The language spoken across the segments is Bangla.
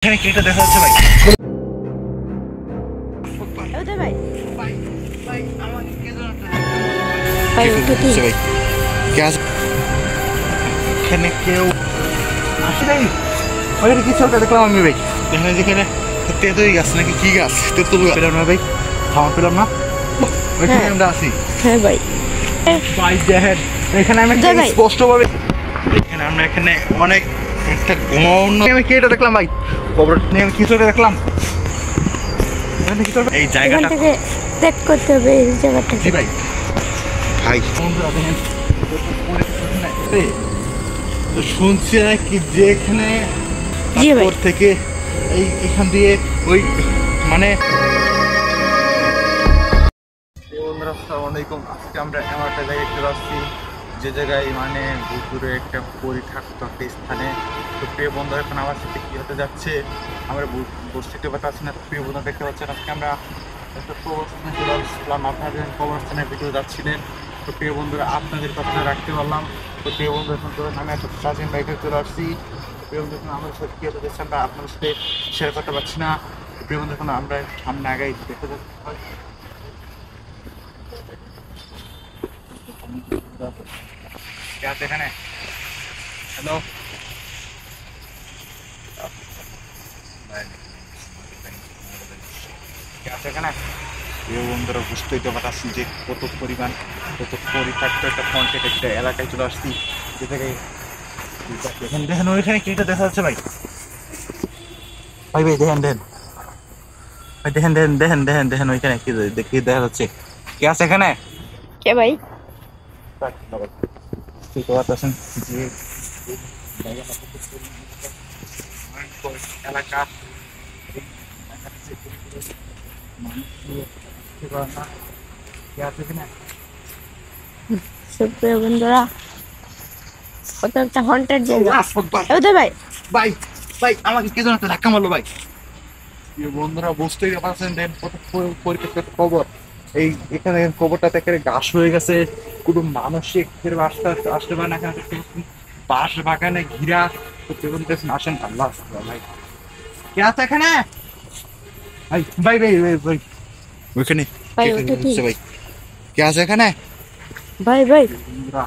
এখানে কেটা দেখা যাচ্ছে ভাই। ওটা ভাই ভাই ভাই আমাকে কে জানাতে ভাই ওটা ঠিক ভাই গ্যাস এখানে কেউ আসে নাই। ওইটা কি চলতে দেখলাম আমি ভাই। এখানে যেখানে তেঁতুল গাছ নাকি কি গাছ তেঁতুল গাছ পেলাম না ভাই, খাওয়া পেলাম না। ওইখানে আমরা আছি হ্যাঁ ভাই ভাই দেখেন এখানে আমি স্পষ্ট ভাবে এখানে আমরা এখানে অনেক একটা ঘুমানো আমি কি এটা দেখলাম ভাই, কবর নিয়ে আমি কিছু দেখলাম এই এখান জায়গাটা থেকে চেক করতে হবে এই জায়গাটা। জি ভাই ভাই তো শুনছি নাকি যে এখানে জি ভাই। তারপর থেকে এই এখান দিয়ে ওই মানে বন্ধুরা আসসালামু আলাইকুম। আজকে আমরা এমন একটা জায়গায় চলে আসছি যে জায়গায় মানে ভুতুরে একটা পরিত্যক্ত একটা স্থানে। তো প্রিয় বন্ধু এখন আমার সাথে কি হতে যাচ্ছে আমরা বুঝতে পারছি না। তো প্রিয় বন্ধু দেখতে পাচ্ছেন আজকে আমরা একটা কবরস্থানে চলে আসলাম। আপনারা যখন কবরস্থানের ভিতরে যাচ্ছিলেন তো প্রিয় বন্ধুরা আপনাদের কথা রাখতে পারলাম। তো প্রিয় বন্ধু এখন ধরেন আমি একটা স্বাধীন বাইকে চলে আসছি। প্রিয় বন্ধু এখন আমাদের সাথে কি হতে যাচ্ছে আমরা আপনাদের সাথে শেয়ার করতে পারছি না। প্রিয় বন্ধু এখন আমরা সামনে আগাই দেখতে যাচ্ছি। क्या देखने हेलो क्या देखने এই বন্ধুরা বুঝতেই তো পারছি যে কত পরিমাণ কত পরিত্যক্ত একটা কন্টেন্ট একটা এলাকায় চলে আসছি যে জায়গায় দেখেন দেখেন ওইখানে কিটা দেখা যাচ্ছে ভাই। ভাই ভাই দেখেন দেখেন ভাই দেখেন দেখেন দেখেন দেখেন দেখেন ওইখানে কি দেখি দেখা যাচ্ছে কে আছে এখানে কে ভাই? বুঝতে পারতেছেন যে এলাকা সুপ্রিয় বন্ধুরা কত একটা হন্টেড জায়গা। ওটা ভাই ভাই ভাই আমাকে কে জানো ধাক্কা মারলো ভাই। বন্ধুরা বুঝতেই পারছেন দেন কত পরিত্যক্ত কবর। এই এখানে কবরটাতে একটা ঘাস হয়ে গেছে, কোনো মানসিক আসতে পারে না। এখানে বাঁশ বাগানে ঘিরা আসেন আল্লাহ ভাই কে আছে এখানে ভাই ভাই ভাই ভাই ভাই ওইখানে ভাই ওটা ঠিক ভাই কে আছে এখানে ভাই ভাই বন্ধুরা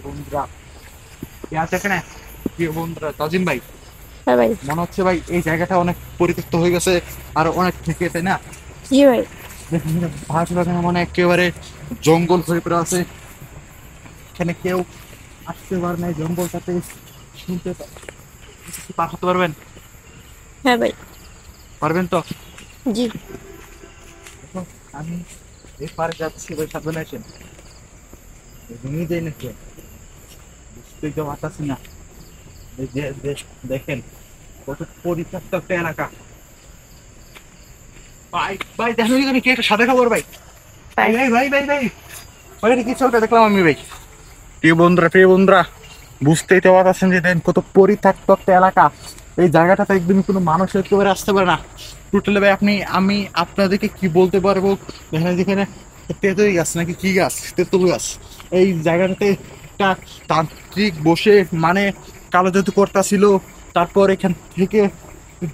বন্ধুরা কে আছে এখানে বন্ধুরা তাজিম ভাই। হ্যাঁ ভাই মনে হচ্ছে ভাই এই জায়গাটা অনেক পরিত্যক্ত হয়ে গেছে আর অনেক থেকে, তাই না? জি ভাই বাঁশ বাগানে মানে একেবারে জঙ্গল হয়ে পড়ে আছে। এখানে কেউ আসতে পারে না, জঙ্গলটাতে শুনতে পার হতে পারবেন? হ্যাঁ ভাই পারবেন তো? জি দেখো, আমি এই পারে যাচ্ছি ভাই, সাবধানে আসেন। ভেঙে যাই নাকি বুঝতেই তো পারতাছি না। এই যে দেখেন কত পরিত্যক্ত একটা এলাকা। ভাই ভাই দেখেন এখানে কি একটা সাদা খবর ভাই। ভাই ভাই ভাই ভাই ভাই ওখানে কি চলতে দেখলাম আমি ভাই। প্রিয় বন্ধুরা বুঝতেই তো পারছেন যে দেখেন কত পরিত্যক্ত একটা এলাকা। এই জায়গাটাতে একদমই কোনো মানুষ একেবারে আসতে পারে না টোটালি ভাই। আমি আপনাদেরকে কি বলতে পারবো, দেখেন যেখানে তেঁতুল গাছ নাকি কি গাছ তেঁতুল গাছ। এই জায়গাটাতে একটা তান্ত্রিক বসে মানে কালো জাদু করতেছিল। তারপর এখান থেকে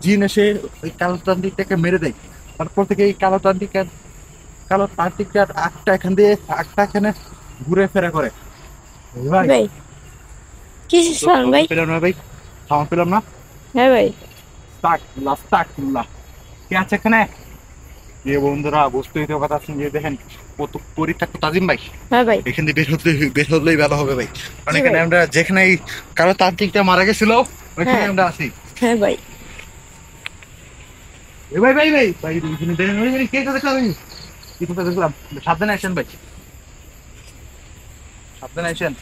জিন এসে ওই কালো তান্ত্রিকটাকে মেরে দেয়। তারপর থেকে এই কালো তান্ত্রিকটার আটটা এখান দিয়ে আটটা এখানে ঘুরে ফেরা করে ভাই। ভাই কি শুনুন ভাই? পেলাম না ভাই, খাওয়া পেলাম না। হ্যাঁ ভাই কে আছে এখানে? যে বন্ধুরা বুঝতেই তো কথা যে দেখেন কত পরিত্যক্ত। তাজিম ভাই হ্যাঁ ভাই এখান থেকে বের হলেই ভালো হবে ভাই। কারণ জি এখানে ভাই। আমরা যেখানে এই কালো তান্ত্রিকটা মারা গেছিল ওইখানে হ্যাঁ। আমরা আছি। হ্যাঁ ভাই এ ভাই ভাই ভাই ভাই এখানে দেখেন ওইখানে কে দেখলাম আমি কি কথা দেখলাম। সাবধানে আসেন ভাই, সাবধানে আসেন।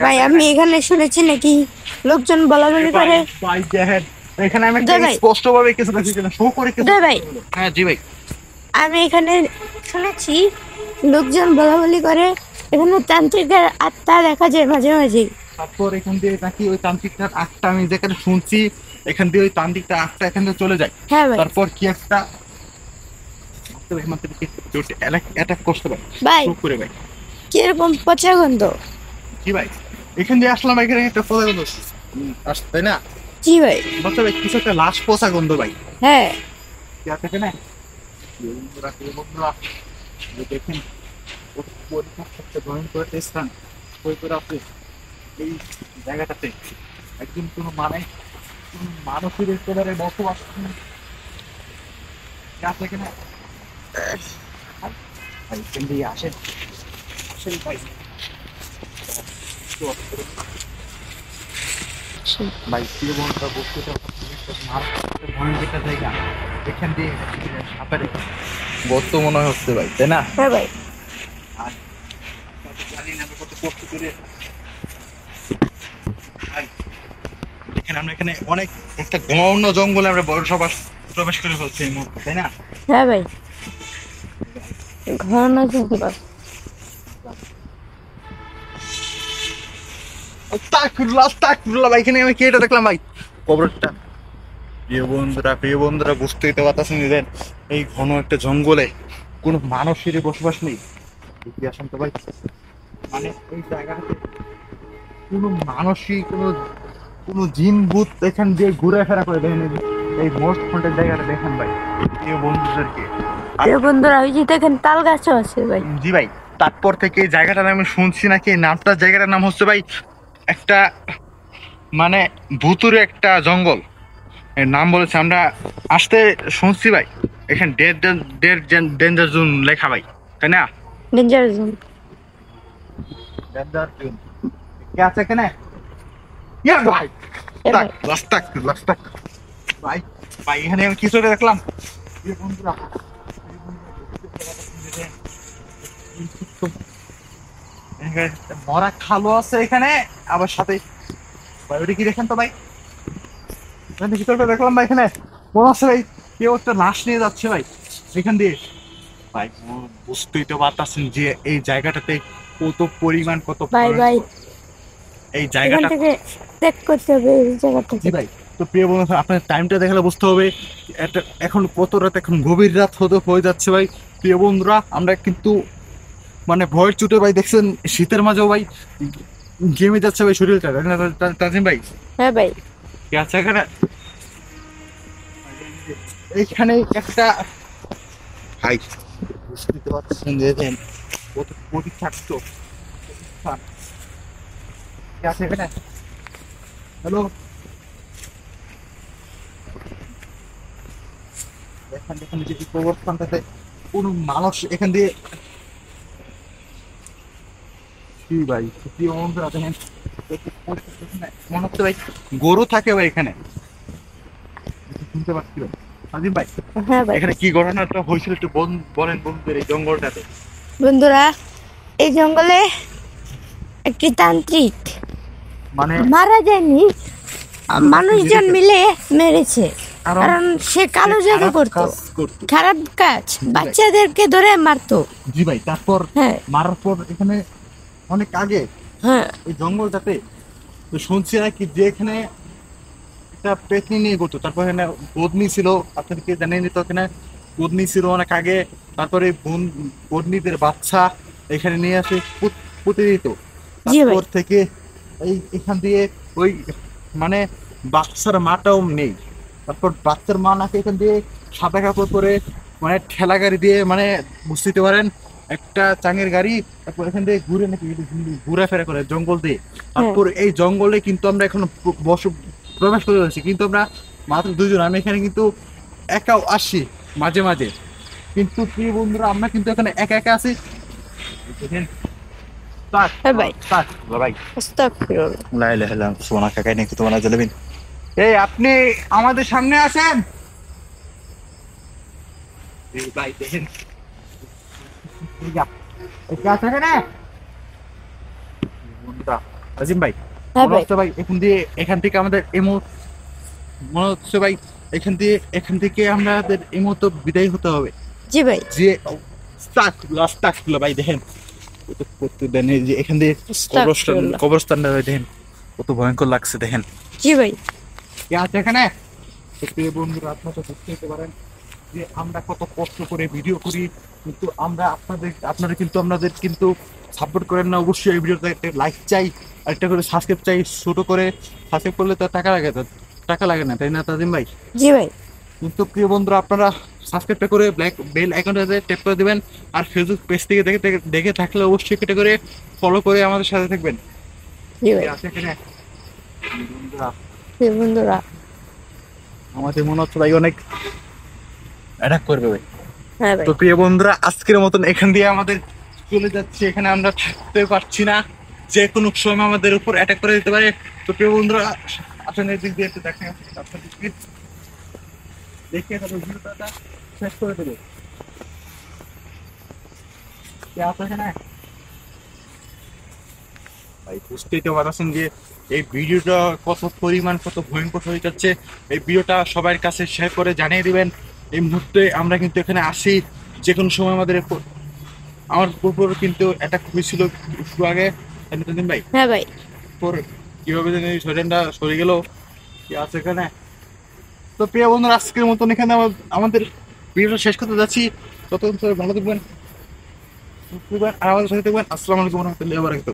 ভাই আমি এখানে শুনেছি নাকি লোকজন বলাবলি করে। ভাই দেখেন এখানে আমি জয় ভাই। স্পষ্ট ভাবে কিছু দেখছি না, শো করে কিছু। জয় ভাই। হ্যাঁ জি ভাই আমি এখানে শুনেছি লোকজন বলাবলি করে এখানে তান্ত্রিকের আত্মা দেখা যায় মাঝে মাঝে। তারপর এখান দিয়ে নাকি ওই তান্ত্রিকটার আটটা আমি যেখানে শুনছি এখান দিয়ে ওই তান্ত্রিকটা আটটা এখান দিয়ে চলে যায়। হ্যাঁ ভাই তারপর কি একটা অ্যাটাক করতে পারে ভাই শো করে ভাই। কিরকম পচা গন্ধ। কি ভাই এখান দিয়ে আসলাম, এখানে একটা পচা গন্ধ আসছে, তাই না? জি ভাই। বলতে ভাই কিছু একটা লাশ পচা গন্ধ ভাই। হ্যাঁ কি আছে এখানে? বন্ধুরা দেখেন পরিত্যক্ত একটা ভয়ঙ্কর একটা স্থান হয়ে পড়ে আছে এই জায়গাটাতে। একদম কোনো মানে কোনো মানুষের একেবারে বসবাস নেই। কি আছে এখানে? ভাই এখান দিয়ে আসেন, আসেন ভাই। ভাই প্রিয় বন্ধুরা বুঝতে পারছেন একটা মারাত্মক ভয়ঙ্কর একটা জায়গা। এখান দিয়ে সাঁতারে গর্ত মনে হচ্ছে ভাই, তাই না? হ্যাঁ ভাই। আর জানি না আমরা কত কষ্ট করে ভাই, এখানে আমরা এখানে অনেক একটা ঘন জঙ্গলে আমরা বসবাস প্রবেশ করে ফেলছি এই মুহূর্তে, তাই না? হ্যাঁ ভাই, ঘন জঙ্গল। আস্তাগফিরুল্লাহ, আস্তাগফিরুল্লাহ ভাই, এখানে আমি কি এটা দেখলাম ভাই? কবরটা। প্রিয় বন্ধুরা বুঝতেই তো পারতেছেন যে এই ঘন একটা জঙ্গলে কোনো মানুষেরই বসবাস নেই। এগিয়ে আসেন তো ভাই, মানে এই জায়গাটাতে কোনো মানুষই কোনো কোনো জিন ভূত এখান দিয়ে ঘুরে ফেরা করে দেখেন। এই মোস্ট ফ্রন্টের জায়গাটা দেখেন ভাই প্রিয় বন্ধুদেরকে। আর প্রিয় বন্ধুরা, ওই যে দেখেন তাল গাছও আছে ভাই। জি ভাই, তারপর থেকে এই জায়গাটার আমি শুনছি নাকি এই নামটার জায়গাটার নাম হচ্ছে ভাই একটা মানে ভুতুরে একটা জঙ্গল এর নাম বলেছে। আমরা আসতে শুনছি ভাই এখানে ডেঞ্জার জোন লেখা ভাই, তাই না? Danger zone. ডেঞ্জার জোন কি আছে এখানে? ইয়া ভাই ভাই লাস্তাক ভাই, ভাই এখানে আমি কিছু একটা দেখলাম প্রিয় বন্ধুরা। এখানে একটা মরা খালও আছে এখানে, আবার সাথে ভাই ওটা কি দেখেন তো ভাই, এখানে কিছু একটা দেখলাম ভাই। এখানে মনে হচ্ছে ভাই কেউ একটা লাশ নিয়ে যাচ্ছে ভাই এখান দিয়ে। ভাই বুঝতেই তো পারতাছেন যে এই জায়গাটাতে কত পরিমাণ কত ভাই ভাই, এই এখান জায়গাটা। থেকে ত্যাগ করতে হবে এই জায়গাটা জি ভাই, তো প্রিয় বন্ধু আপনার টাইমটা দেখালে বুঝতে হবে এটা এখন কত রাত, এখন গভীর রাত হয়ে যাচ্ছে ভাই। প্রিয় বন্ধুরা আমরা কিন্তু মানে ভয়ের চুটে ভাই দেখছেন শীতের মাঝেও ভাই ঘেমে যাচ্ছে ভাই শরীরটা, তাই না তাজিম ভাই? হ্যাঁ ভাই। কি আছে এখানে? এইখানে একটা ভাই বুঝতে পারছেন যে দেখেন কত পরিত্যক্ত স্থান। কি আছে এখানে? হ্যালো, এখান এখানে যদি কবরস্থানটাতে কোনো মানুষ এখান দিয়ে কি ভাই কি বন্ধুরা দেখেন মনে হচ্ছে ভাই গরু থাকে ভাই এখানে, শুনতে পাচ্ছি ভাই। আজিম ভাই হ্যাঁ ভাই। এখানে কি ঘটনাটা হয়েছিল একটু বলেন বন্ধুদের এই জঙ্গলটাতে। বন্ধুরা, এই জঙ্গলে একটি তান্ত্রিক মানে মারা যায়নি, মানুষজন মিলে মেরেছে। কারণ সে কালো জাদু খারাপ করতো, কাজ করতো। খারাপ কাজ, বাচ্চাদেরকে ধরে মারতো। জি ভাই, তারপর হ্যাঁ মারার পর এখানে অনেক আগে হ্যাঁ। এই জঙ্গলটাতে তো শুনছি নাকি যে এখানে একটা পেতনি নিয়ে করতো, তারপর এখানে বদনি ছিল, আপনাদেরকে জানিয়ে তো এখানে বদনি ছিল অনেক আগে। তারপরে বদনিদের বাচ্চা এখানে নিয়ে আসে পুঁতে দিত। জি ভাই। তারপর থেকে এই এখান দিয়ে ওই মানে বাচ্চার মাটাও নেই। তারপর বাচ্চার মা নাকি এখান দিয়ে সাদা কাপড় পরে মানে ঠেলা গাড়ি দিয়ে মানে বুঝতে পারেন একটা চাঙের গাড়ি, তারপর এখান থেকে ঘুরে নাকি ঘুরাফেরা করে জঙ্গল দিয়ে। তারপর এই জঙ্গলে কিন্তু আমরা এখন প্রবেশ করে রয়েছি, কিন্তু আমরা মাত্র দুজন। আমি এখানে কিন্তু একাও আসি মাঝে মাঝে, কিন্তু প্রিয় বন্ধুরা আমরা কিন্তু এখানে একা একা আছি। দেখেন হ্যাঁ ভাই। ভাই আস্তাগফিরুল্লাহ। লা ইলাহা ইল্লাল্লাহ সুবহানাকা কাইনি কুতুবানা জালাবিন। এই আপনি আমাদের সামনে আসেন। এই ভাই দেখেন আজিম ভাই হ্যাঁ মনে ভাই। হচ্ছে ভাই এখান থেকে আমাদের মনে হচ্ছে ভাই এখান থেকে আমাদের এই মুহূর্তে বিদায় হতে হবে। জি ভাই। যে আস্তাগফিরুল্লাহ ভাই দেখেন কত দেন এই যে এখান দিয়ে আস্তাগফিরুল্লাহ। কবরস্থানটা দেখেন কত ভয়ঙ্কর লাগছে দেখেন। জি ভাই। কে আছে এখানে? তো প্রিয় বন্ধুরা আপনারা তো বুঝতে পারেন যে আমরা কত কষ্ট করে ভিডিও করি, কিন্তু আপনারা কিন্তু আমাদের কিন্তু সাপোর্ট করেন না। অবশ্যই এই ভিডিওতে একটা লাইক চাই। একটা করে সাবস্ক্রাইব চাই, ছোট করে সাবস্ক্রাইব করলে তো টাকা লাগে, টাকা লাগে না, তাই না তাজিম ভাই? জি ভাই। কিন্তু প্রিয় বন্ধুরা, আপনারা সাবস্ক্রাইবটা করে ব্ল্যাক বেল আইকনটাতে ট্যাপ করে দিবেন। আর ফেসবুক পেজ থেকে দেখে দেখে থাকলে অবশ্যই কেটে করে ফলো করে আমাদের সাথে থাকবেন। জি ভাই। আছে এখানে বন্ধুরা, জি বন্ধুরা। আমাদের মনে হচ্ছে ভাই অনেক অ্যাটাক করবে ভাই। হ্যাঁ ভাই। তো প্রিয় বন্ধুরা, আজকের মতন এখান দিয়ে আমাদের চলে যাচ্ছে, এখানে আমরা থাকতে পারছি না, যে কোনো সময় আমাদের উপর অ্যাটাক করে দিতে পারে। তো প্রিয় বন্ধুরা, আসলে দিক দিয়ে একটু দেখেন আপনাদেরকে, দেখে তারপর ভিডিওটা শেষ করে দেবো। ভাই বুঝতেই তো পারছেন যে এই ভিডিওটা কত পরিমাণ, কত ভয়ঙ্কর হয়ে যাচ্ছে। এই ভিডিওটা সবার কাছে শেয়ার করে জানিয়ে দিবেন। এই মুহূর্তে আমরা কিন্তু এখানে আসি, যে কোনো সময় আমার উপর কিন্তু অ্যাটাক হয়েছিল একটু আগে, তাই না তাজিম ভাই? হ্যাঁ ভাই। পর কিভাবে যেন এই শরীরটা সরে গেল, কি আছে এখানে। তো প্রিয় বন্ধুরা, আজকের মতন এখানে আমাদের ভিডিওটা শেষ করতে যাচ্ছি। ততক্ষণ সবাই ভালো থাকবেন, সুস্থ থাকবেন, আর আমাদের সাথে থাকবেন। আসসালামু আলাইকুম ওয়া রাহমাতুল্লাহি ওয়া বারাকাতুহু।